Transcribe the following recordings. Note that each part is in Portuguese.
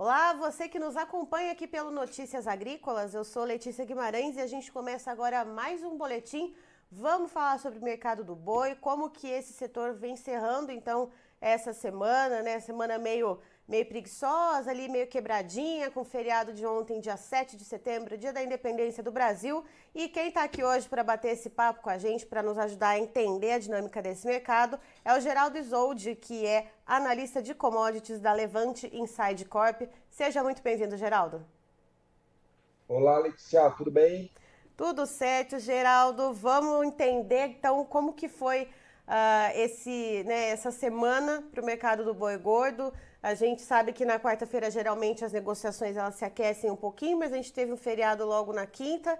Olá, você que nos acompanha aqui pelo Notícias Agrícolas, eu sou Letícia Guimarães e a gente começa agora mais um boletim. Vamos falar sobre o mercado do boi, como que esse setor vem encerrando então essa semana, né? Semana meio preguiçosa ali, meio quebradinha, com o feriado de ontem, dia 7 de setembro, dia da independência do Brasil. E quem está aqui hoje para bater esse papo com a gente, para nos ajudar a entender a dinâmica desse mercado, é o Geraldo Isolde, que é analista de commodities da Levante Inside Corp. Seja muito bem-vindo, Geraldo. Olá, Letícia, tudo bem? Tudo certo, Geraldo. Vamos entender então como que foi essa semana para o mercado do boi gordo. A gente sabe que na quarta-feira geralmente as negociações elas se aquecem um pouquinho, mas a gente teve um feriado logo na quinta.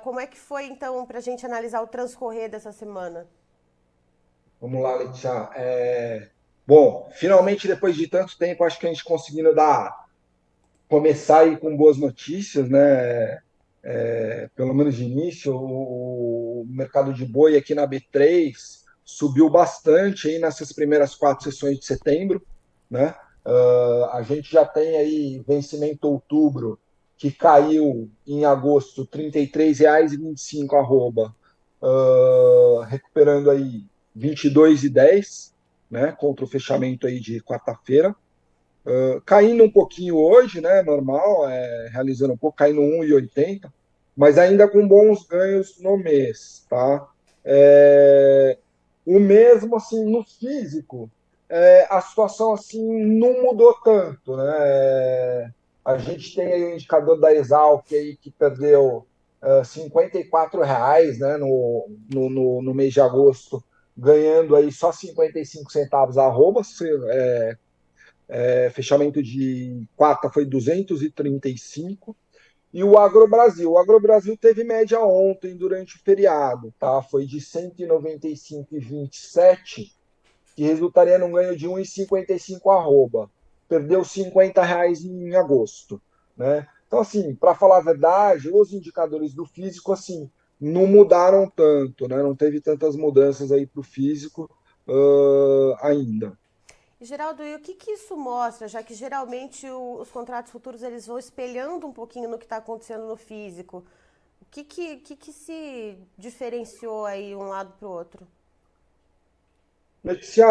Como é que foi então para a gente analisar o transcorrer dessa semana? Vamos lá, Letícia. Bom, finalmente, depois de tanto tempo, acho que a gente conseguindo começar aí com boas notícias, né? Pelo menos de início, o mercado de boi aqui na B3 subiu bastante aí nessas primeiras 4 sessões de setembro, né? A gente já tem aí vencimento outubro, que caiu em agosto R$ 33,25 arroba, recuperando aí 22,10, né? Contra o fechamento aí de quarta-feira. Caindo um pouquinho hoje, né? Normal, realizando um pouco, caindo 1,80, mas ainda com bons ganhos no mês, tá? É, o mesmo assim no físico, a situação assim não mudou tanto, né? A gente tem aí o indicador da Exalc aí que perdeu R$ 54, né, no mês de agosto, ganhando aí só 55 centavos arroba, fechamento de quarta foi 235. E o Agrobrasil teve média ontem durante o feriado, tá? Foi de 195,27, que resultaria num ganho de 1,55 arroba. Perdeu R$ 50 em agosto, né? Então, assim, para falar a verdade, os indicadores do físico, assim, não mudaram tanto, né? Não teve tantas mudanças aí para o físico ainda. Geraldo, e o que que isso mostra, já que geralmente os contratos futuros eles vão espelhando um pouquinho no que está acontecendo no físico? O que que se diferenciou aí um lado para o outro? Letícia,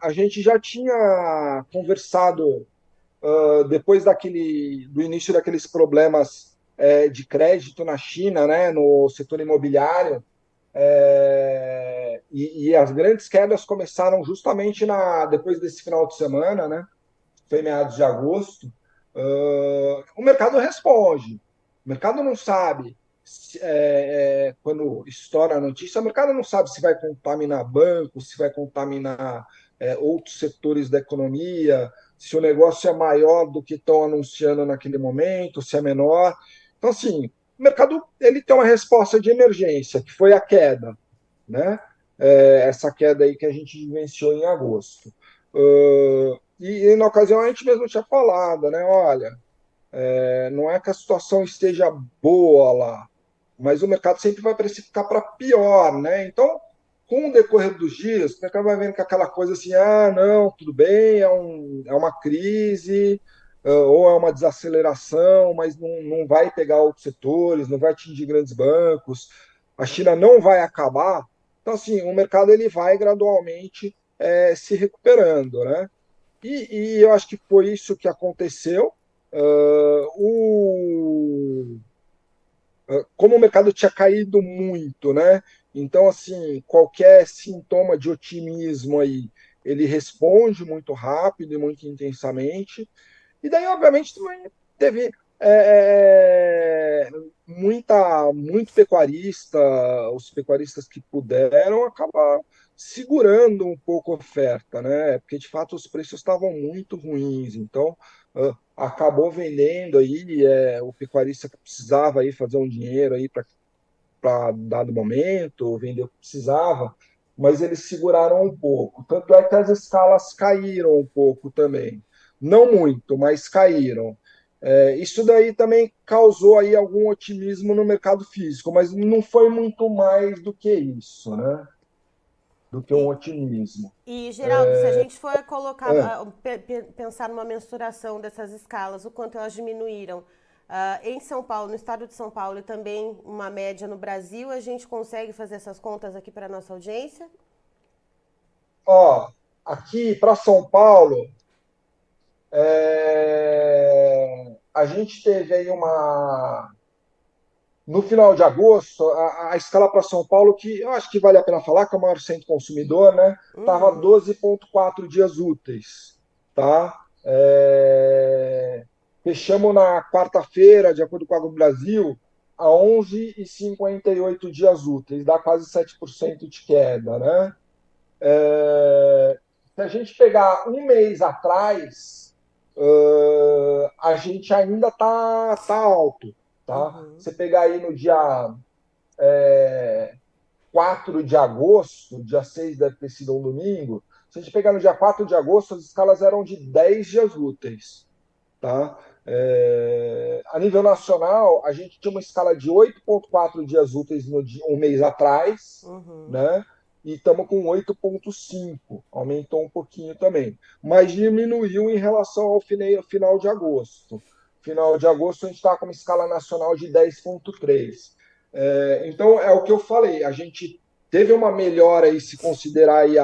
a gente já tinha conversado depois do início daqueles problemas de crédito na China, né, no setor imobiliário, e as grandes quedas começaram justamente depois desse final de semana, né, foi meados de agosto. O mercado responde. O mercado não sabe quando estoura a notícia, o mercado não sabe se vai contaminar banco, se vai contaminar outros setores da economia, se o negócio é maior do que estão anunciando naquele momento, se é menor. Então, assim, o mercado ele tem uma resposta de emergência, que foi a queda, né? Essa queda aí que a gente vivenciou em agosto. E na ocasião a gente mesmo tinha falado, né? Olha, não é que a situação esteja boa lá, mas o mercado sempre vai precificar para pior, né? Então, com o decorrer dos dias, o mercado vai vendo que aquela coisa assim, não, tudo bem, é uma crise, ou é uma desaceleração, mas não vai pegar outros setores, não vai atingir grandes bancos, a China não vai acabar. Então, assim, o mercado ele vai gradualmente se recuperando, né? E eu acho que foi isso que aconteceu. Como o mercado tinha caído muito, né? Então, assim, qualquer sintoma de otimismo aí, ele responde muito rápido e muito intensamente. E daí, obviamente, também teve muito pecuarista, os pecuaristas que puderam acabar segurando um pouco a oferta, né? Porque de fato os preços estavam muito ruins. Então, acabou vendendo aí o pecuarista que precisava aí fazer um dinheiro aí para dado momento, vender o que precisava, mas eles seguraram um pouco. Tanto é que as escalas caíram um pouco também. Não muito, mas caíram. Isso daí também causou aí algum otimismo no mercado físico, mas não foi muito mais do que isso, né? do que um otimismo. E, Geraldo, se a gente for colocar, É, pensar numa mensuração dessas escalas, o quanto elas diminuíram em São Paulo, no estado de São Paulo e também uma média no Brasil, a gente consegue fazer essas contas aqui para a nossa audiência? ó, aqui para São Paulo, a gente teve aí uma. No final de agosto, a escala para São Paulo, que eu acho que vale a pena falar, que é o maior centro consumidor, né? Estava Uhum. 12,4 dias úteis, tá? Fechamos na quarta-feira, de acordo com a Brasil, a 11,58 dias úteis, dá quase 7% de queda, né? Se a gente pegar um mês atrás, a gente ainda tá alto, tá? Uhum. Você pegar aí no dia 4 de agosto, dia 6 deve ter sido um domingo, se a gente pegar no dia 4 de agosto, as escalas eram de 10 dias úteis, tá? A nível nacional, a gente tinha uma escala de 8,4 dias úteis no dia, um mês atrás, Uhum. né? E estamos com 8,5, aumentou um pouquinho também, mas diminuiu em relação ao final de agosto. Final de agosto, a gente está com uma escala nacional de 10,3. Então, é o que eu falei, a gente teve uma melhora aí, se considerar aí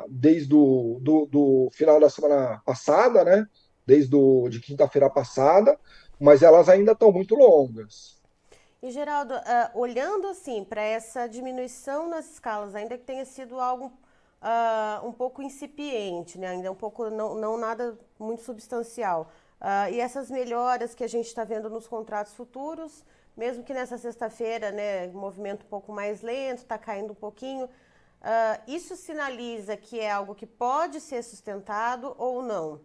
desde do final da semana passada, né? De quinta-feira passada, mas elas ainda estão muito longas. E, Geraldo, olhando assim para essa diminuição nas escalas, ainda que tenha sido algo um pouco incipiente, né? Ainda um pouco não nada muito substancial. E essas melhoras que a gente está vendo nos contratos futuros, mesmo que nessa sexta-feira, né, movimento um pouco mais lento, está caindo um pouquinho, isso sinaliza que é algo que pode ser sustentado ou não?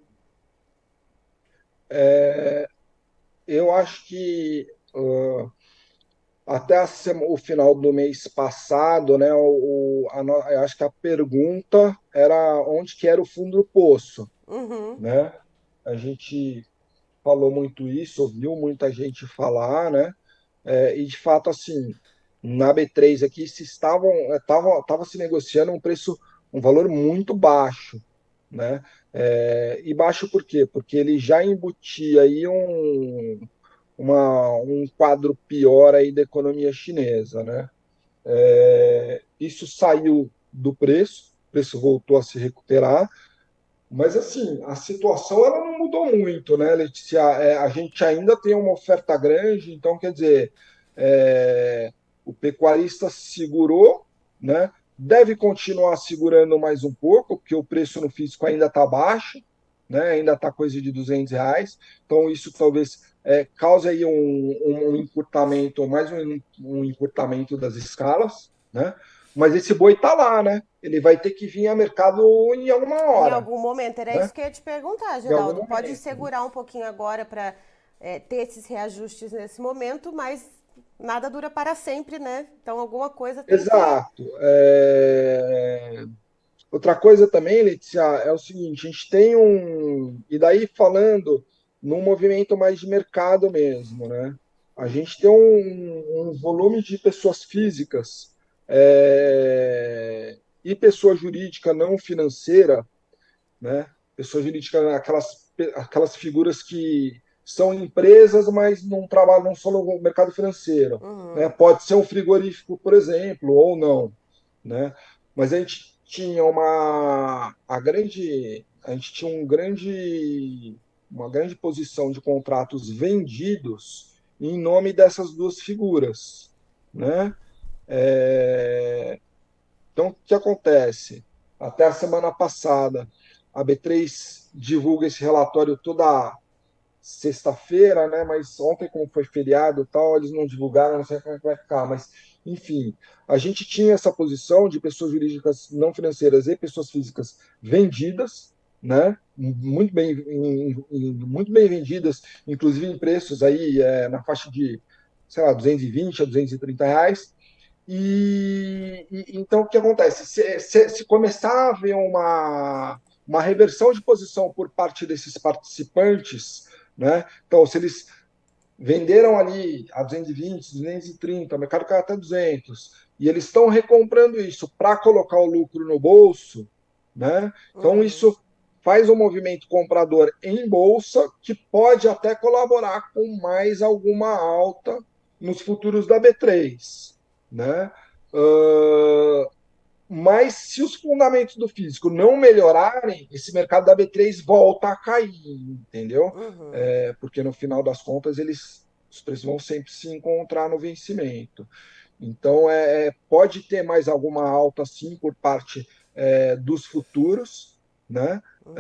Eu acho que até o final do mês passado, né, eu acho que a pergunta era onde que era o fundo do poço, Uhum. né? A gente falou muito isso, ouviu muita gente falar, né? E de fato, assim, na B3 aqui se tava se negociando um preço, um valor muito baixo, né? E baixo por quê? Porque ele já embutia aí um quadro pior aí da economia chinesa, né? Isso saiu do preço, o preço voltou a se recuperar, mas assim, a situação ela não mudou muito, né, Letícia? A gente ainda tem uma oferta grande, então quer dizer, o pecuarista segurou, né? Deve continuar segurando mais um pouco, porque o preço no físico ainda está baixo, né? Ainda está coisa de R$ 200. Então isso talvez cause aí um encurtamento, um encurtamento das escalas, né? Mas esse boi está lá, né? Ele vai ter que vir a mercado em alguma Em hora, algum momento, era né? isso que eu ia te perguntar, Em algum Geraldo. Pode momento. segurar um pouquinho agora para ter esses reajustes nesse momento, mas nada dura para sempre, né? Então alguma coisa tem que. Exato. Outra coisa também, Letícia, é o seguinte, a gente tem e daí falando num movimento mais de mercado mesmo, né? A gente tem um volume de pessoas físicas e pessoa jurídica não financeira, né? Pessoa jurídica, aquelas figuras que são empresas, mas não trabalham não só no mercado financeiro, né? Uhum. Pode ser um frigorífico, por exemplo, ou não, né? Mas a gente tinha uma grande posição de contratos vendidos em nome dessas duas figuras, né? Então, o que acontece? Até a semana passada, a B3 divulga esse relatório toda sexta-feira, né? Mas ontem, como foi feriado e tal, eles não divulgaram, não sei como é que vai ficar. Mas, enfim, a gente tinha essa posição de pessoas jurídicas não financeiras e pessoas físicas vendidas, né? Muito bem vendidas, inclusive em preços aí na faixa de, sei lá, 220 a R$ 230. Então, o que acontece? Se começar a haver uma reversão de posição por parte desses participantes, né? Então, se eles venderam ali a 220, 230, o mercado caiu até 200, e eles estão recomprando isso para colocar o lucro no bolso, né? Então Uhum. isso faz um movimento comprador em bolsa que pode até colaborar com mais alguma alta nos futuros da B3, né? Uh, mas se os fundamentos do físico não melhorarem, esse mercado da B3 volta a cair, entendeu? Uhum. Porque no final das contas os preços vão sempre se encontrar no vencimento. Então pode ter mais alguma alta sim por parte dos futuros, né? Uhum.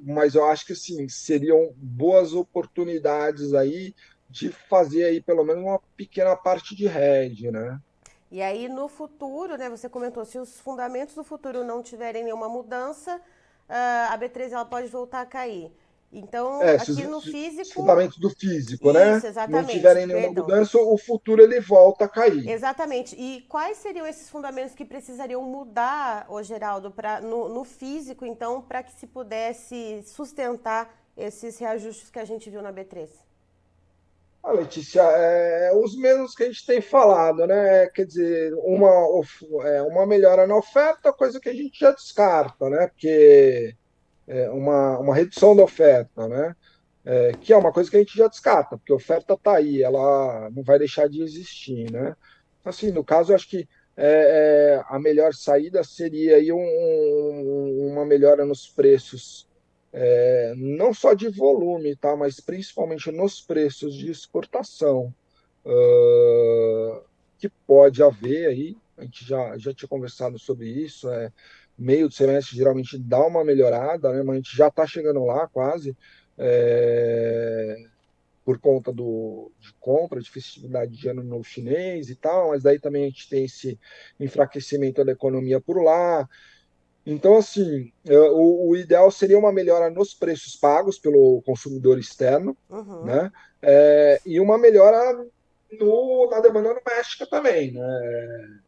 Mas eu acho que sim, seriam boas oportunidades aí de fazer aí pelo menos uma pequena parte de hedge, né? E aí no futuro, né, você comentou, se os fundamentos do futuro não tiverem nenhuma mudança, a B3 ela pode voltar a cair. Então, Se aqui no os físico, fundamentos do físico, né, isso, não exatamente, tiverem nenhuma perdão. mudança, o futuro ele volta a cair. Exatamente. E quais seriam esses fundamentos que precisariam mudar, ô Geraldo, no físico, então, para que se pudesse sustentar esses reajustes que a gente viu na B3? Letícia, os mesmos que a gente tem falado, né? Quer dizer, uma melhora na oferta, coisa que a gente já descarta, né? Porque uma redução da oferta, né? Que é uma coisa que a gente já descarta, porque a oferta está aí, ela não vai deixar de existir, né? Assim, no caso, eu acho que a melhor saída seria aí uma melhora nos preços, não só de volume, tá? Mas principalmente nos preços de exportação, que pode haver aí. A gente já tinha conversado sobre isso. Meio do semestre geralmente dá uma melhorada, né? Mas a gente já está chegando lá quase. É, por conta de compra, de festividade de ano novo chinês e tal, mas daí também a gente tem esse enfraquecimento da economia por lá. Então, assim, o ideal seria uma melhora nos preços pagos pelo consumidor externo, Uhum. né? E uma melhora na demanda doméstica também, né?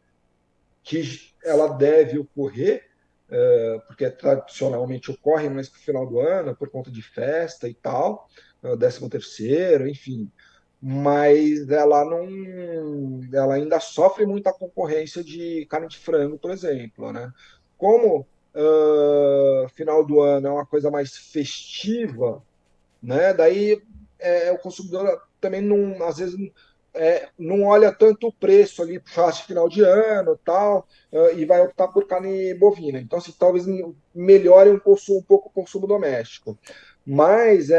Que ela deve ocorrer, porque tradicionalmente ocorre mais para o final do ano, por conta de festa e tal, 13º, enfim. Mas ela ainda sofre muita concorrência de carne de frango, por exemplo, né? Como final do ano é uma coisa mais festiva, né? Daí o consumidor também não, às vezes não olha tanto o preço ali para o churrasco de final de ano, tal, e vai optar por carne bovina. Então, assim, talvez melhore um pouco o consumo doméstico, mas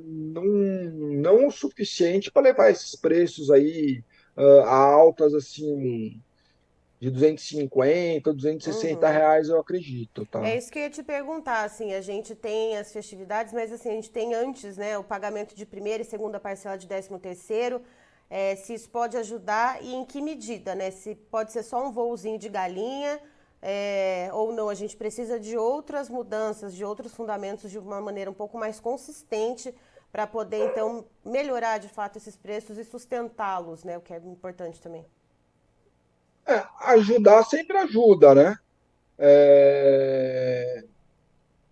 não o suficiente para levar esses preços aí a altas assim de 250, 260 Uhum. reais, eu acredito, É tá? isso que eu ia te perguntar, assim, a gente tem as festividades, mas assim, a gente tem antes, né, o pagamento de primeira e segunda parcela de 13º, se isso pode ajudar e em que medida, né? Se pode ser só um voozinho de galinha, ou não, a gente precisa de outras mudanças, de outros fundamentos de uma maneira um pouco mais consistente para poder, então, melhorar de fato esses preços e sustentá-los, né? O que é importante também. Ajudar sempre ajuda, né? É,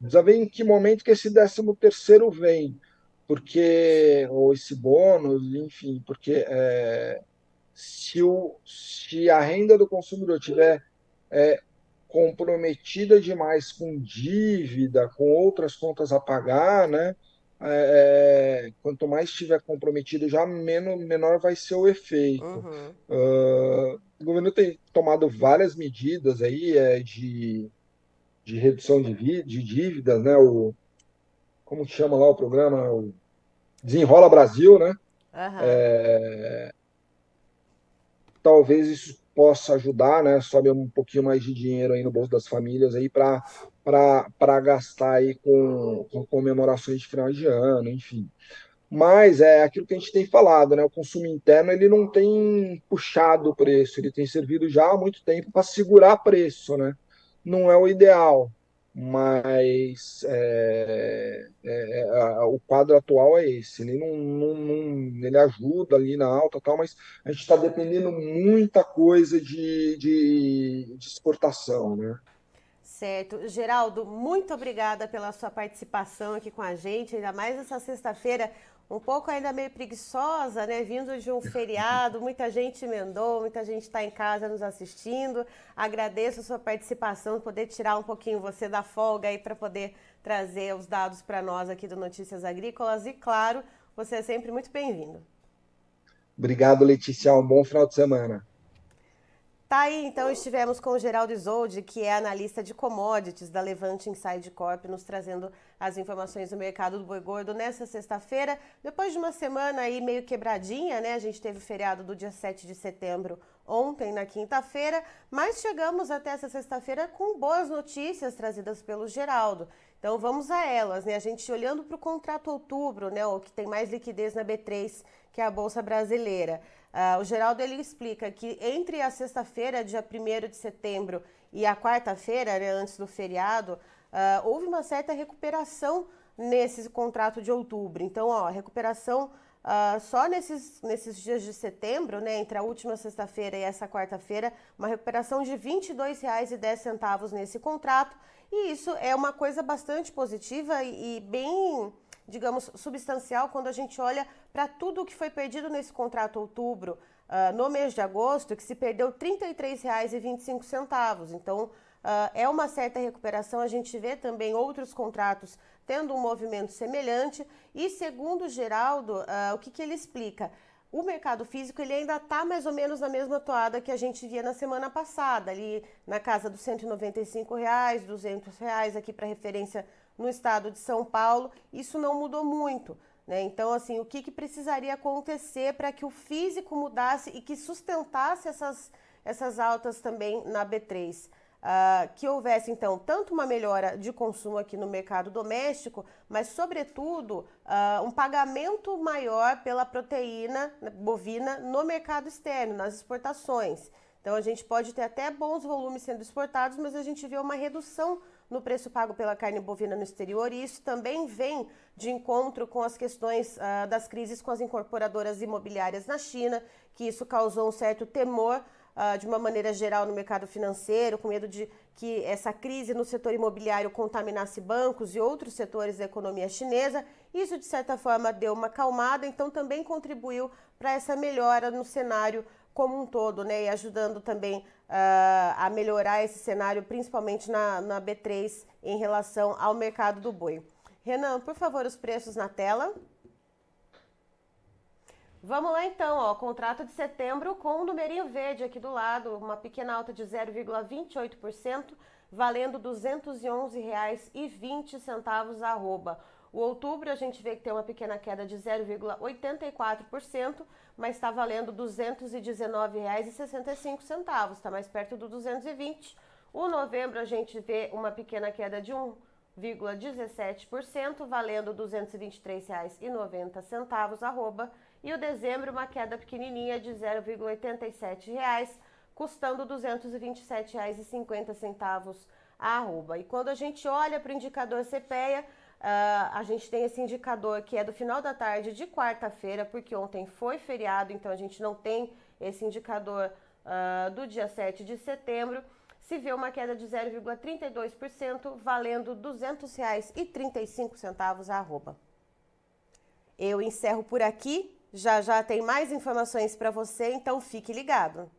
Precisa ver em que momento que esse 13º vem, porque, ou esse bônus, enfim, porque se a renda do consumidor tiver é, comprometida demais com dívida, com outras contas a pagar, né? Quanto mais estiver comprometido, já menor vai ser o efeito. Uhum. O governo tem tomado várias medidas aí de redução de dívidas, né? Como que chama lá o programa? O Desenrola Brasil, né? Aham. Talvez isso possa ajudar, né? Sobe um pouquinho mais de dinheiro aí no bolso das famílias aí para gastar aí com comemorações de final de ano, enfim. Mas é aquilo que a gente tem falado, né? O consumo interno ele não tem puxado o preço, ele tem servido já há muito tempo para segurar preço, né? Não é o ideal, mas o quadro atual é esse. Ele ele ajuda ali na alta, tal, mas a gente está dependendo muita coisa de exportação, né? Certo. Geraldo, muito obrigada pela sua participação aqui com a gente, ainda mais essa sexta-feira, um pouco ainda meio preguiçosa, né? Vindo de um feriado, muita gente emendou, muita gente está em casa nos assistindo. Agradeço a sua participação, poder tirar um pouquinho você da folga aí para poder trazer os dados para nós aqui do Notícias Agrícolas. E, claro, você é sempre muito bem-vindo. Obrigado, Letícia. Um bom final de semana. Tá aí, então estivemos com o Geraldo Isolde, que é analista de commodities da Levante Inside Corp, nos trazendo as informações do mercado do boi gordo nessa sexta-feira. Depois de uma semana aí meio quebradinha, né? A gente teve o feriado do dia 7 de setembro ontem, na quinta-feira, mas chegamos até essa sexta-feira com boas notícias trazidas pelo Geraldo. Então vamos a elas, né? A gente olhando para o contrato outubro, né? O que tem mais liquidez na B3, que é a Bolsa Brasileira. O Geraldo ele explica que entre a sexta-feira, dia 1º de setembro, e a quarta-feira, né, antes do feriado, houve uma certa recuperação nesse contrato de outubro. Então, a recuperação só nesses dias de setembro, né, entre a última sexta-feira e essa quarta-feira, uma recuperação de R$ 22,10 nesse contrato. E isso é uma coisa bastante positiva e bem, digamos, substancial quando a gente olha para tudo o que foi perdido nesse contrato outubro, no mês de agosto, que se perdeu R$ 33,25. Então, é uma certa recuperação. A gente vê também outros contratos tendo um movimento semelhante. E, segundo o Geraldo, o que ele explica? O mercado físico ele ainda está mais ou menos na mesma toada que a gente via na semana passada, ali na casa dos R$ 195, R$ 200, aqui para referência no estado de São Paulo. Isso não mudou muito, né? Então, assim, o que precisaria acontecer para que o físico mudasse e que sustentasse essas altas também na B3? Que houvesse, então, tanto uma melhora de consumo aqui no mercado doméstico, mas, sobretudo, um pagamento maior pela proteína bovina no mercado externo, nas exportações. Então, a gente pode ter até bons volumes sendo exportados, mas a gente vê uma redução no preço pago pela carne bovina no exterior, e isso também vem de encontro com as questões das crises com as incorporadoras imobiliárias na China, que isso causou um certo temor de uma maneira geral no mercado financeiro, com medo de que essa crise no setor imobiliário contaminasse bancos e outros setores da economia chinesa. Isso, de certa forma, deu uma acalmada, então também contribuiu para essa melhora no cenário como um todo, né? E ajudando também a melhorar esse cenário, principalmente na B3, em relação ao mercado do boi. Renan, por favor, os preços na tela. Vamos lá então, ó, contrato de setembro com o numerinho verde aqui do lado, uma pequena alta de 0,28%, valendo R$ 211,20 arroba. O outubro a gente vê que tem uma pequena queda de 0,84%, mas está valendo R$ 219,65, está mais perto do 220. O novembro a gente vê uma pequena queda de 1,17%, valendo R$ 223,90 arroba. E o dezembro, uma queda pequenininha de R$ 0,87, custando R$ 227,50 a arroba. E quando a gente olha para o indicador CPEA, a gente tem esse indicador que é do final da tarde de quarta-feira, porque ontem foi feriado, então a gente não tem esse indicador do dia 7 de setembro. Se vê uma queda de 0,32%, valendo R$ 200,35 a arroba. Eu encerro por aqui. Já já tem mais informações para você, então fique ligado.